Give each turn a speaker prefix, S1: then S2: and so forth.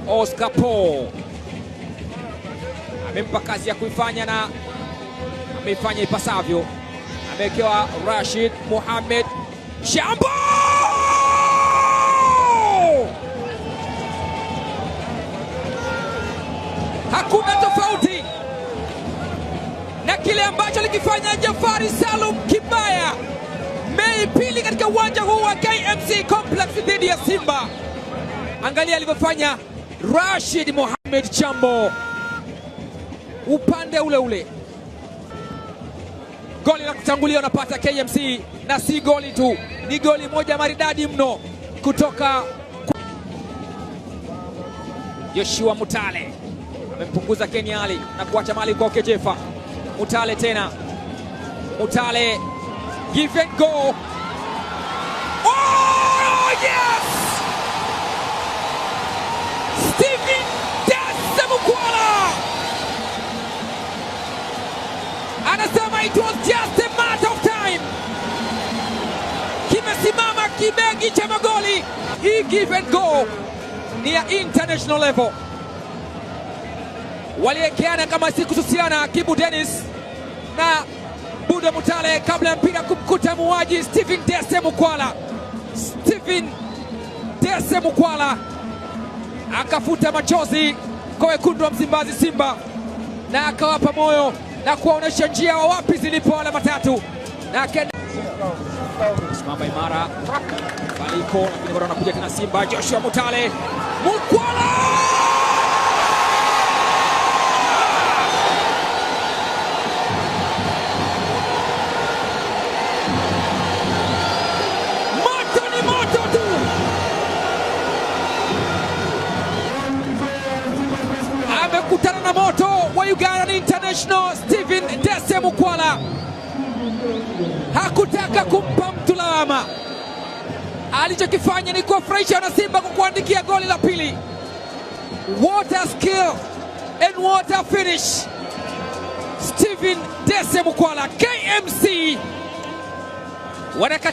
S1: Oscar Paul amempa kazi ya kuifanya na ameifanya ipasavyo. Amewekewa Rashid Mohamed Shambo, hakuna tofauti na kile ambacho alikifanya Jafari Salum Kibaya Mei pili katika uwanja huu wa KMC Complex dhidi ya Simba. Angalia alivyofanya Rashid Mohamed Shambo upande ule ule. Goli la kutangulia unapata KMC, na si goli tu, ni goli moja maridadi mno kutoka Joshua Mutale. Amempunguza Ken Ali na kuacha mali kwa Okejefa. Mutale tena, Mutale, give and go. Oh yes! Stephen Dasemukwala anasema it was just a matter of time. Kimesimama kibegi cha magoli. Hii give and go ni ya international level. Waliekeana kama si kususiana Kibu Dennis na Budo Mutale kabla ya mpira kumkuta muwaji Stephen Dasemukwala. Stephen Dasemukwala akafuta machozi kwa wekundu wa Msimbazi Simba na akawapa moyo na kuwaonesha njia wa wapi zilipo wale matatu, na simama imara Baliko, lakini bado anakuja tena Simba. Joshua Mutale, Mukwala kutana na moto wa Uganda International. Stephen Dasemukwala hakutaka kumpa mtu lawama. Alichokifanya ni kuwafurahisha na Simba kwa kuandikia goli la pili. What a skill and what a finish! Stephen Dasemukwala, KMC wanaka